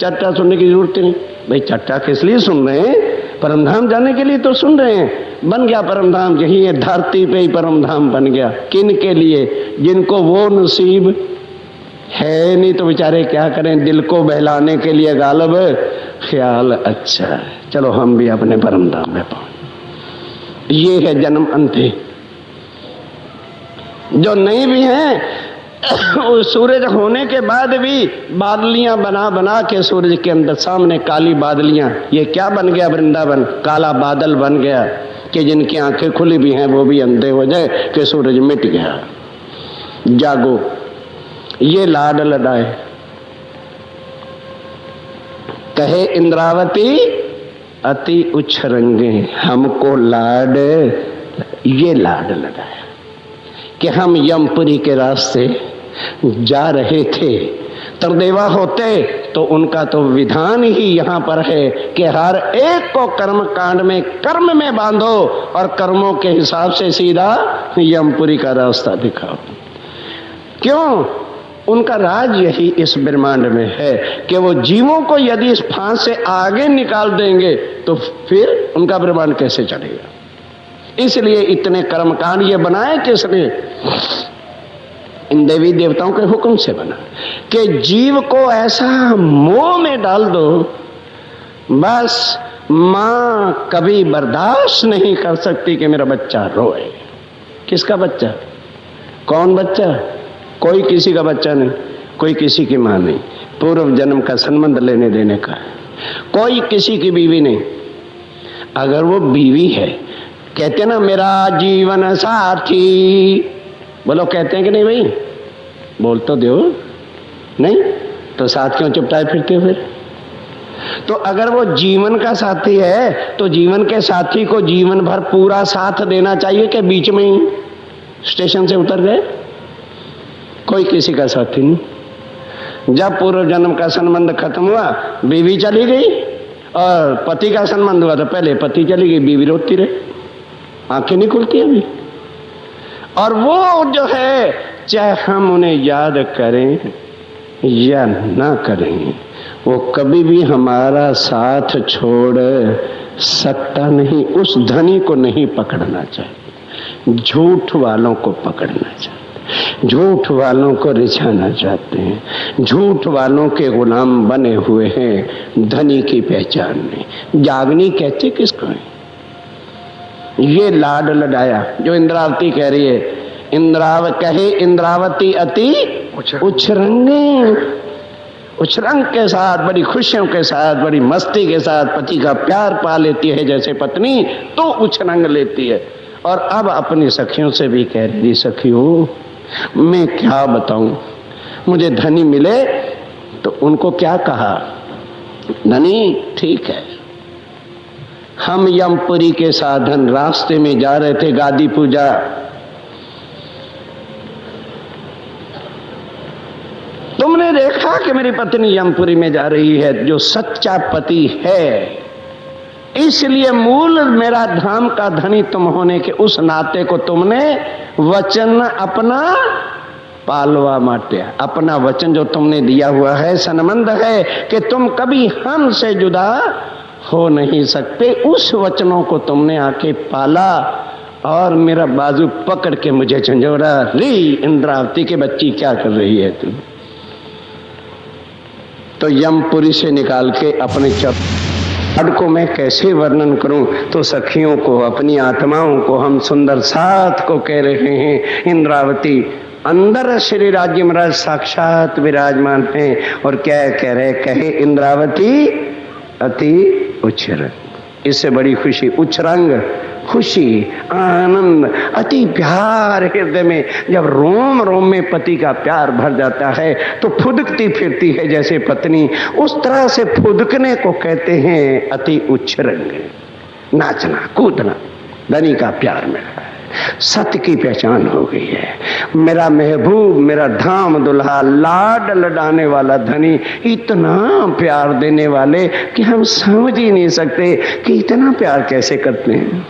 चट्टा सुनने की जरूरत नहीं भाई, चट्टा किस लिए सुन रहे हैं? परम धाम जाने के लिए तो सुन रहे हैं। बन गया परम धाम, यही है धरती पे ही परम धाम बन गया। किन के लिए? जिनको वो नसीब है नहीं तो बेचारे क्या करें, दिल को बहलाने के लिए गालब ख्याल अच्छा है, चलो हम भी अपने परम धाम में पहुंच। ये है जन्म अंत। जो नहीं भी हैं सूरज होने के बाद भी बादलियां बना बना के सूरज के अंदर सामने काली बादलियां, ये क्या बन गया वृंदावन, काला बादल बन गया कि जिनकी आंखें खुली भी हैं वो भी अंधे हो जाए कि सूरज मिट गया। जागो, ये लाड लडाए। कहे इंद्रावती अति उच्छरंगे, हमको लाड, ये लाड लडाया कि हम यमपुरी के रास्ते जा रहे थे। तरदेवा होते तो उनका तो विधान ही यहाँ पर है कि हर एक को कर्म कांड में कर्म में बांधो और कर्मों के हिसाब से सीधा यमपुरी का रास्ता दिखाओ। क्यों? उनका राज यही इस ब्रह्मांड में है कि वो जीवों को यदि इस फांस से आगे निकाल देंगे तो फिर उनका ब्रह्मांड कैसे चलेगा। इसलिए इतने कर्मकांड ये बनाए किसने? इन देवी देवताओं के हुक्म से बना कि जीव को ऐसा मोह में डाल दो, बस मां कभी बर्दाश्त नहीं कर सकती कि मेरा बच्चा रोए। किसका बच्चा? कौन बच्चा? कोई किसी का बच्चा नहीं, कोई किसी की मां नहीं, पूर्व जन्म का संबंध लेने देने का। कोई किसी की बीवी नहीं। अगर वो बीवी है, कहते ना मेरा जीवन साथी, बोलो कहते हैं कि नहीं भाई? बोल तो दो, नहीं तो साथ क्यों चिपटाए फिरते हो फिर? तो अगर वो जीवन का साथी है तो जीवन के साथी को जीवन भर पूरा साथ देना चाहिए कि बीच में ही स्टेशन से उतर गए? कोई किसी का साथी नहीं। जब पूर्व जन्म का संबंध खत्म हुआ, बीवी चली गई, और पति का संबंध हुआ तो पहले पति चली गई, बीवी रोती रही, आंखें नहीं खुलती अभी। और वो जो है, चाहे हम उन्हें याद करें या ना करें, वो कभी भी हमारा साथ छोड़ सकता नहीं। उस धनी को नहीं पकड़ना चाहिए, झूठ वालों को पकड़ना चाहिए, झूठ वालों को रिझाना चाहते हैं, झूठ वालों के गुलाम बने हुए हैं। धनी की पहचान नहीं। जागनी कहते किसको है? ये लाड लडाया जो इंद्रावती कह रही है। कहे इंद्रावती अति उच्छरंगे, उछरंग के साथ, बड़ी खुशियों के साथ, बड़ी मस्ती के साथ पति का प्यार पा लेती है जैसे पत्नी, तो उछरंग लेती है। और अब अपनी सखियों से भी कह रही, सखियों मैं क्या बताऊं, मुझे धनी मिले तो उनको क्या कहा, धनी ठीक है, हम यमपुरी के साधन रास्ते में जा रहे थे गादी पूजा, तुमने देखा कि मेरी पत्नी यमपुरी में जा रही है, जो सच्चा पति है, इसलिए मूल मेरा धाम का धनी तुम होने के उस नाते को तुमने वचन अपना पालवा माटिया, अपना वचन जो तुमने दिया हुआ है सनमंद है कि तुम कभी हमसे जुदा हो नहीं सकते, उस वचनों को तुमने आके पाला और मेरा बाजू पकड़ के मुझे झंझोड़ा, ली इंद्रावती के बच्ची क्या कर रही है तुम। तो यमपुरी से निकाल के अपने चप को मैं कैसे वर्णन करूं, तो सखियों को, अपनी आत्माओं को हम सुंदर साथ को कह रहे हैं, इंद्रावती अंदर श्री राज्य महाराज साक्षात विराजमान हैं और क्या कह रहे, कहे इंद्रावती अति उछरंग। इससे बड़ी खुशी, उछरंग खुशी, आनंद, अति प्यार हृदय में, जब रोम रोम में पति का प्यार भर जाता है तो फुदकती फिरती है जैसे पत्नी, उस तरह से फुदकने को कहते हैं अति उछरंग। नाचना कूदना, धनी का प्यार मेरा सत्य की पहचान हो गई है, मेरा महबूब, मेरा धाम दुल्हा, लाड लडाने वाला धनी, इतना प्यार देने वाले कि हम समझ ही नहीं सकते कि इतना प्यार कैसे करते हैं।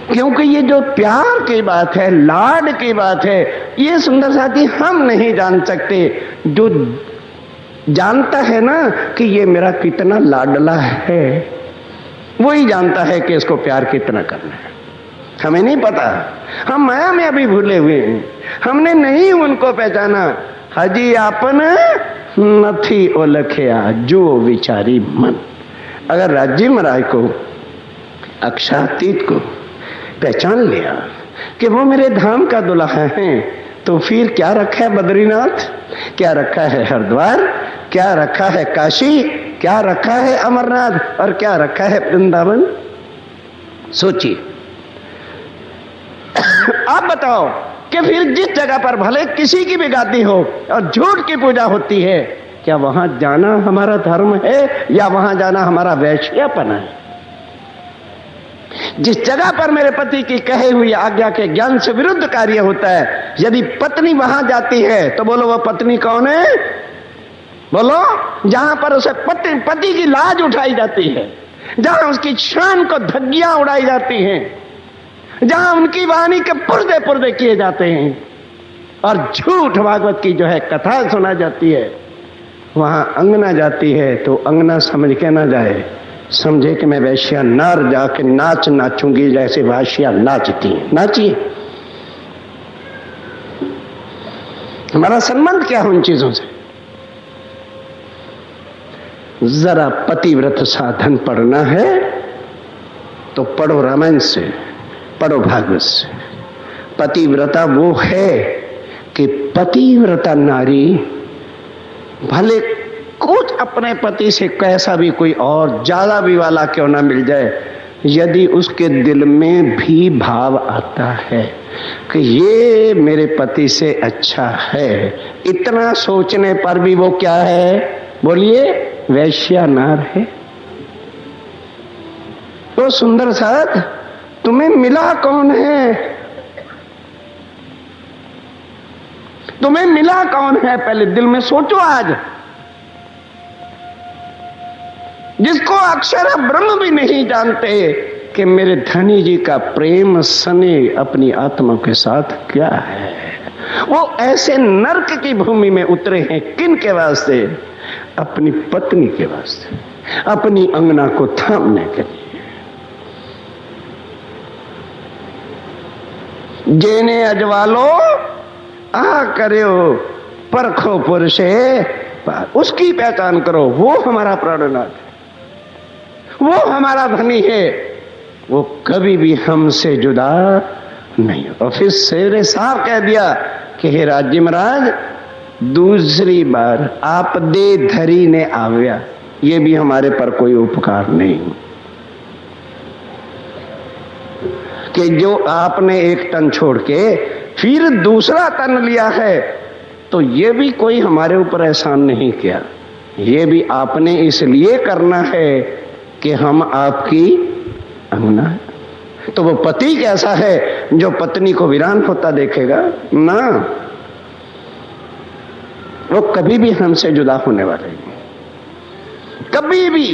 क्योंकि ये जो प्यार की बात है, लाड की बात है, ये सुंदर साथी हम नहीं जान सकते। जो जानता है ना कि ये मेरा कितना लाडला है, वही जानता है कि इसको प्यार कितना करना है। हमें नहीं पता, हम माया में अभी भूले हुए हैं, हमने नहीं उनको पहचाना। हजी आपन नथी ओलख्या जो विचारी मन। अगर राज्य महाराज को, अक्षातीत को पहचान लिया कि वो मेरे धाम का दुल्हा है, तो फिर क्या रखा है बद्रीनाथ, क्या रखा है हरिद्वार, क्या रखा है काशी, क्या रखा है अमरनाथ और क्या रखा है वृंदावन। सोचिए। आप बताओ कि फिर जिस जगह पर भले किसी की भी गादी हो और झूठ की पूजा होती है, क्या वहां जाना हमारा धर्म है या वहां जाना हमारा वैश्यापन है? जिस जगह पर मेरे पति की कहे हुई आज्ञा के ज्ञान से विरुद्ध कार्य होता है, यदि पत्नी वहां जाती है तो बोलो वो पत्नी कौन है? बोलो। जहां पर उसे पति की लाज उठाई जाती है, जहां उसकी शान को धज्जियां उड़ाई जाती हैं, जहां उनकी वाणी के पुर्दे पुर्दे किए जाते हैं और झूठ भागवत की जो है कथा सुना जाती है, वहां अंगना जाती है तो अंगना समझ के ना जाए, समझे कि मैं वैश्या नर जाके नाच नाचूंगी जैसे वैश्या नाचती है। नाचिए। हमारा संबंध क्या है उन चीजों से? जरा पतिव्रत साधन पढ़ना है तो पढ़ो रामायण से, पढ़ो भागवत से। पतिव्रता वो है कि पतिव्रता नारी भले कुछ अपने पति से कैसा भी कोई और ज्यादा भी वाला क्यों ना मिल जाए, यदि उसके दिल में भी भाव आता है कि ये मेरे पति से अच्छा है, इतना सोचने पर भी वो क्या है? बोलिए, वैश्या नार है। तो सुंदर साथ तुम्हें मिला कौन है? तुम्हें मिला कौन है? पहले दिल में सोचो आज। जिसको अक्षर ब्रह्म भी नहीं जानते कि मेरे धनी जी का प्रेम स्नेह अपनी आत्मा के साथ क्या है। वो ऐसे नरक की भूमि में उतरे हैं किन के वास्ते? अपनी पत्नी के वास्ते, अपनी अंगना को थामने के लिए। जेने अजवालो आ करो परखो पुरुषे, उसकी पहचान करो। वो हमारा प्राणनाथ है, वो हमारा धनी है, वो कभी भी हमसे जुदा नहीं। और फिर शेर साहब कह दिया कि हे राज्य महाराज, दूसरी बार आप दे धरी ने आव्या, ये भी हमारे पर कोई उपकार नहीं कि जो आपने एक तन छोड़ के फिर दूसरा तन लिया है, तो ये भी कोई हमारे ऊपर एहसान नहीं किया। ये भी आपने इसलिए करना है कि हम आपकी अंगना है। तो वो पति कैसा है जो पत्नी को वीरान होता देखेगा? ना, वो कभी भी हमसे जुदा होने वाले नहीं, कभी भी।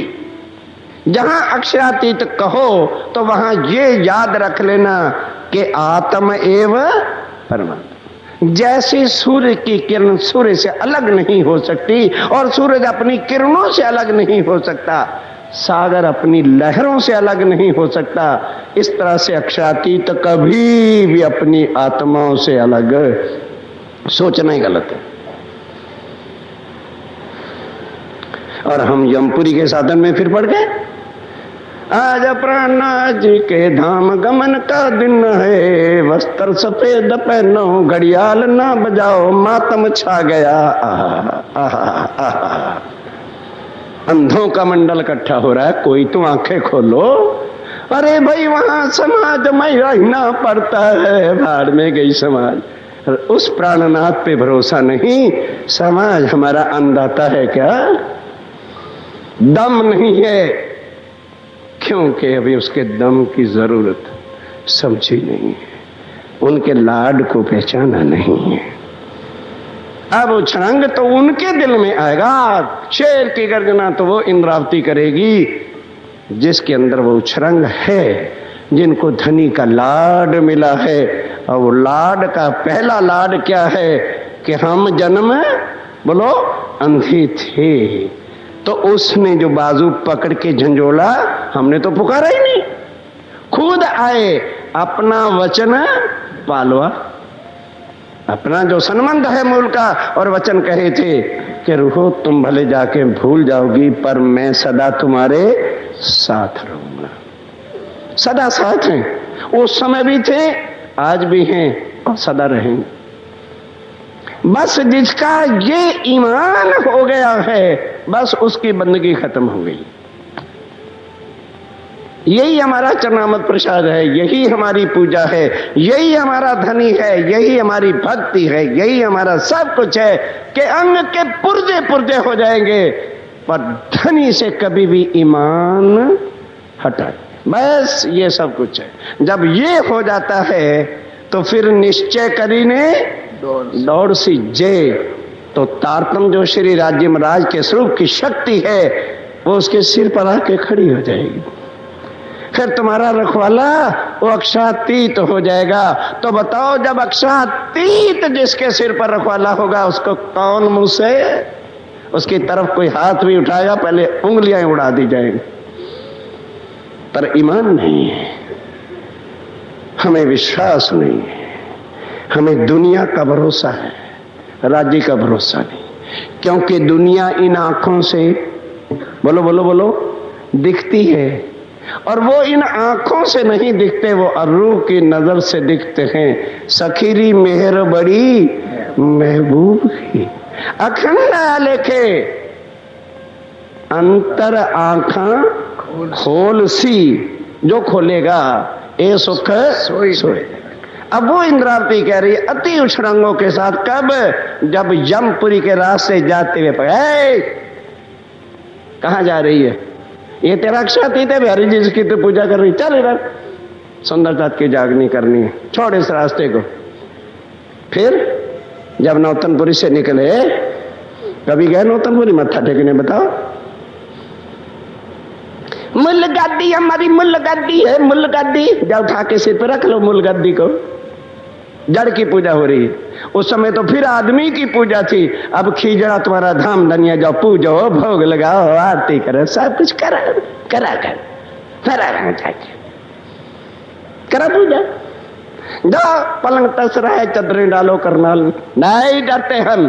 जहां अक्षरातीत कहो तो वहां ये याद रख लेना कि आत्म एव परमात्मा। जैसे सूर्य की किरण सूर्य से अलग नहीं हो सकती और सूरज अपनी किरणों से अलग नहीं हो सकता, सागर अपनी लहरों से अलग नहीं हो सकता, इस तरह से अक्षरातीत कभी भी अपनी आत्माओं से अलग सोचना ही गलत है। और हम यमपुरी के साधन में फिर पड़ गए। आज प्राणनाथ जी के धाम गमन का दिन है, वस्त्र सफेद पहनो, घड़ियाल ना बजाओ, मातम छा गया। अंधों का मंडल इकट्ठा हो रहा है, कोई तो आंखें खोलो। अरे भाई वहां समाज में रहना पड़ता है, भाड़ में गई समाज। उस प्राणनाथ पे भरोसा नहीं, समाज हमारा अन्नदाता है क्या? दम नहीं है, क्योंकि अभी उसके दम की जरूरत समझी नहीं है, उनके लाड को पहचाना नहीं है। अब वो छरंग तो उनके दिल में आएगा, शेर की गर्जना तो वो इंद्रावती करेगी जिसके अंदर वो छरंग है, जिनको धनी का लाड मिला है। और वो लाड का पहला लाड क्या है कि हम जन्म बोलो अंधे थे, तो उसने जो बाजू पकड़ के झंझोला, हमने तो पुकारा ही नहीं, खुद आए, अपना वचन पालवा। अपना जो संबंध है मूल का, और वचन कहे थे कि रूहो तुम भले जाके भूल जाओगी पर मैं सदा तुम्हारे साथ रहूंगा। सदा साथ हैं, उस समय भी थे, आज भी हैं और सदा रहेंगे। बस जिसका ये ईमान हो गया है, बस उसकी बंदगी खत्म हो गई। यही हमारा चरणामृत प्रसाद है, यही हमारी पूजा है, यही हमारा धनी है, यही हमारी भक्ति है, यही हमारा सब कुछ है कि अंग के पुर्जे पुर्जे हो जाएंगे पर धनी से कभी भी ईमान हटा। बस ये सब कुछ है। जब ये हो जाता है तो फिर निश्चय करीने दौड़ सी जे, तो तारतम जो श्री राज्य महाराज के स्वरूप की शक्ति है वो उसके सिर पर आके खड़ी हो जाएगी। फिर तुम्हारा रखवाला वो अक्षरातीत हो जाएगा। तो बताओ, जब अक्षरातीत जिसके सिर पर रखवाला होगा उसको कौन मुंह से उसकी तरफ कोई हाथ भी उठाएगा? पहले उंगलियां उड़ा दी जाएंगी। पर ईमान नहीं है, हमें विश्वास नहीं है, हमें दुनिया का भरोसा है, राज्य का भरोसा नहीं। क्योंकि दुनिया इन आंखों से बोलो बोलो बोलो दिखती है, और वो इन आंखों से नहीं दिखते, वो अरूह की नजर से दिखते हैं। सखीरी मेहर बड़ी महबूब की अखंड लेखे अंतर आंखा खोल सी, जो खोलेगा ए सुख सोए। अब वो इंद्रावती कह रही है अति उछरंगों के साथ, कब? जब यमपुरी के रास्ते जाते हुए कहाँ जा रही है? ये तेरा अक्षरातीत है, बिहारी जी की तो पूजा कर रही, चल इधर सुंदरता की जागनी करनी है, छोड़ इस रास्ते को। फिर जब नौतनपुरी से निकले, कभी गए नौतनपुरी मत्था टेकने? बताओ। मुल गद्दी हमारी मुल गद्दी है, मुल गद्दी जाओ उठा के सिर पे रख लो मुल गद्दी को। जड़ की पूजा हो रही है। उस समय तो फिर आदमी की पूजा थी, अब खीजड़ा तुम्हारा धाम धनिया, जाओ पूजो, भोग लगाओ, आरती करो, सब कुछ करा कर करा पूजा। जाओ पलंग तस रहा है, चदरें डालो, करनाल। नहीं डरते हम।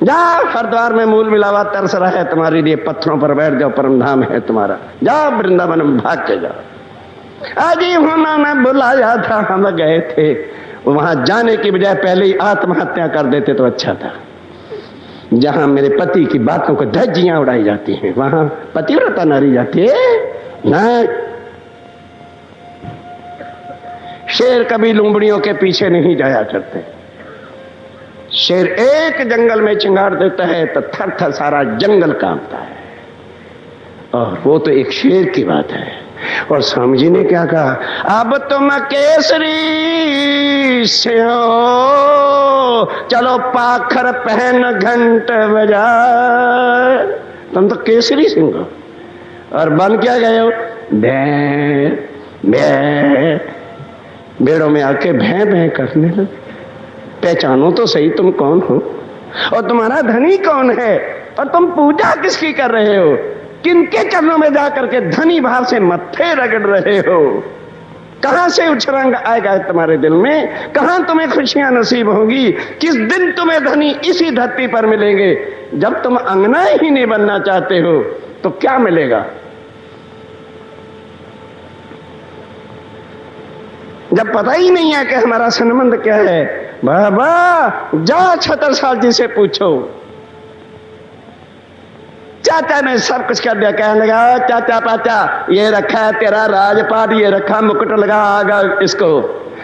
जाओ हरिद्वार में मूल मिलावा तरस रहा है तुम्हारे लिए, पत्थरों पर बैठ जाओ, परम धाम है तुम्हारा। जाओ वृंदावन में भाग के जाओ। अजीब होना न बुलाया था, हम गए थे। वहां जाने की बजाय पहले ही आत्महत्या कर देते तो अच्छा था। जहां मेरे पति की बातों को धज्जियां उड़ाई जाती हैं, वहां पतिव्रता नारी जाती है ना। शेर कभी लूंबड़ियों के पीछे नहीं जाया करते। शेर एक जंगल में चिंगार देता है तो थर थर सारा जंगल कांपता है, और वो तो एक शेर की बात है। और स्वामी जी ने क्या कहा, अब तुम केसरी से हो, चलो पाखर पहन घंट बजा। तुम तो केसरी सिंह हो, और बन क्या गए हो, भैं भैं। भेड़ों में आके भैं भैं करने लगे। पहचानो तो सही तुम कौन हो, और तुम्हारा धनी कौन है, और तुम पूजा किसकी कर रहे हो, किनके चरणों में जाकर के धनी भाव से मत्थे रगड़ रहे हो। कहां से उछरंग आएगा तुम्हारे दिल में, कहां तुम्हें खुशियां नसीब होगी, किस दिन तुम्हें धनी इसी धरती पर मिलेंगे। जब तुम अंगना ही नहीं बनना चाहते हो तो क्या मिलेगा। जब पता ही नहीं है कि हमारा संबंध क्या है, बाबा जा छतरसाल जी से पूछो। चाचा ने सब कुछ कर दिया, कहने लगा चाचा पाचा ये रखा है तेरा राजपाट, ये रखा मुकुट लगा आगा इसको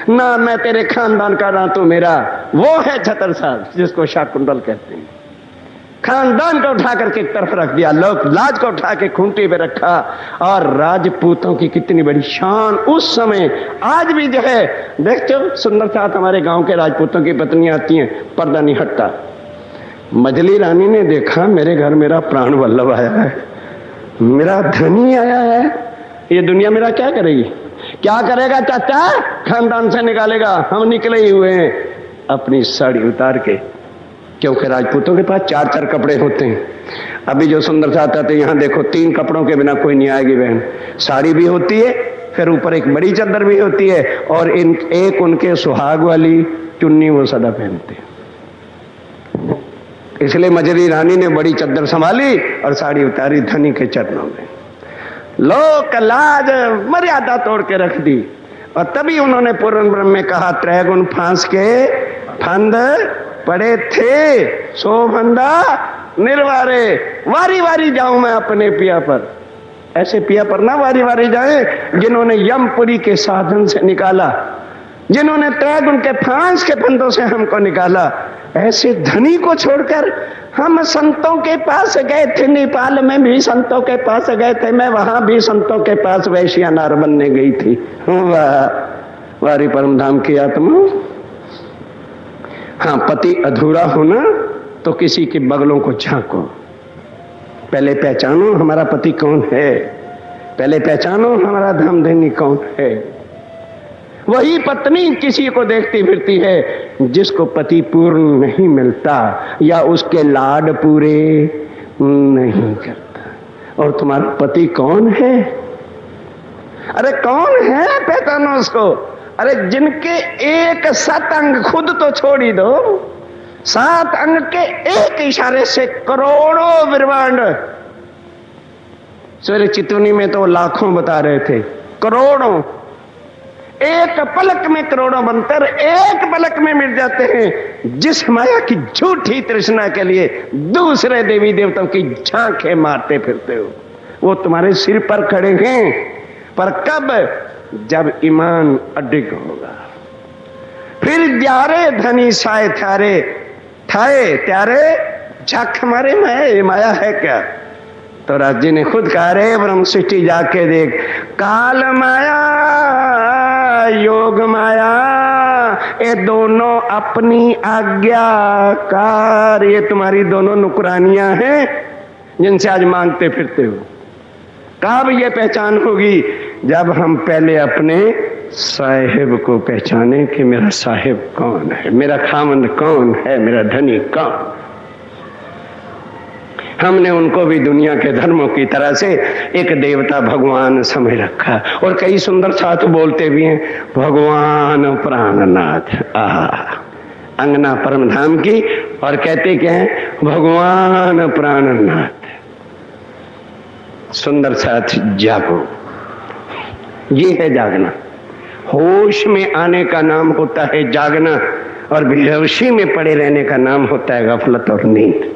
ना, मैं तेरे खानदान का ना तू मेरा। वो है छतरसाल जिसको शाकुंतल कहते हैं। खानदान को उठा करके एक तरफ रख दिया, लोक लाज को उठा के खूंटी पे रखा। और राजपूतों की कितनी बड़ी शान उस समय, आज भी जो है देखते हो सुंदर साथ हमारे गांव के राजपूतों की पत्नियां आती हैं, पर्दा नहीं हटता। मजली रानी ने देखा मेरे घर मेरा प्राण वल्लभ आया है, मेरा धनी आया है, ये दुनिया मेरा क्या करेगी। क्या करेगा चाचा, खानदान से निकालेगा, हम निकले ही हुए हैं। अपनी साड़ी उतार के, क्योंकि राजपूतों के पास 4-4 कपड़े होते हैं। अभी जो सुंदर साथ आते हैं यहाँ देखो 3 कपड़ों के बिना कोई नहीं आएगी बहन। साड़ी भी होती है, फिर ऊपर एक बड़ी चादर भी होती है, और एक उनके सुहाग वाली चुन्नी वो सदा पहनते हैं। इसलिए मजरी रानी ने बड़ी चादर संभाली और साड़ी उतारी धनी के चरणों में, लोक लाज मर्यादा तोड़ के रख दी। और तभी उन्होंने पूर्ण ब्रह्म में कहा, त्रैगुण फांस के फंद पड़े थे, सो फंदा निर्वारे। वारी वारी जाऊं मैं अपने पिया पर, ऐसे पिया पर ना वारी वारी जाए जिन्होंने यमपुरी के साधन से निकाला, जिन्होंने त्रैगुण के फांस के फंदों से हमको निकाला। ऐसे धनी को छोड़कर हम संतों के पास गए थे, नेपाल में भी संतों के पास गए थे, मैं वहां भी संतों के पास वैश्या नार बनने गई थी। वाह वारी परम धाम की आत्मा। हाँ, पति अधूरा होना तो किसी के बगलों को झांको, पहले पहचानो हमारा पति कौन है, पहले पहचानो हमारा धमधनी कौन है। वही पत्नी किसी को देखती फिरती है जिसको पति पूर्ण नहीं मिलता या उसके लाड पूरे नहीं करता। और तुम्हारा पति कौन है, अरे कौन है, पहचानो उसको। अरे जिनके 1 7 अंग खुद तो छोड़ ही दो, 7 अंग के एक इशारे से करोड़ों ब्रह्मांड। सवेरे चितवनी में तो लाखों बता रहे थे, करोड़ों एक पलक में करोड़ों बनकर एक पलक में मिट जाते हैं। जिस माया की झूठी तृष्णा के लिए दूसरे देवी देवताओं की झांखें मारते फिरते हो, वो तुम्हारे सिर पर खड़े हैं। पर कब, जब ईमान अडिग होगा। फिर जारे धनी साए थारे ठाए त्यारे झक मारे माया है क्या। तो राज जी ने खुद कहा, रे ब्रह्म सृष्टि जाके देख, काल माया योग माया ये दोनों अपनी आज्ञाकार, ये तुम्हारी दोनों नुकरानियां हैं जिनसे आज मांगते फिरते हो। कब ये पहचान होगी, जब हम पहले अपने साहिब को पहचाने कि मेरा साहिब कौन है, मेरा खामंद कौन है, मेरा धनी कौन। हमने उनको भी दुनिया के धर्मों की तरह से एक देवता भगवान समझ रखा, और कई सुंदर साथ बोलते भी हैं, भगवान प्राणनाथ। अंगना परम धाम की, और कहते क्या हैं, भगवान प्राणनाथ। सुंदर साथ जागो, ये है जागना। होश में आने का नाम होता है जागना, और बेहोशी में पड़े रहने का नाम होता है गफलत और नींद।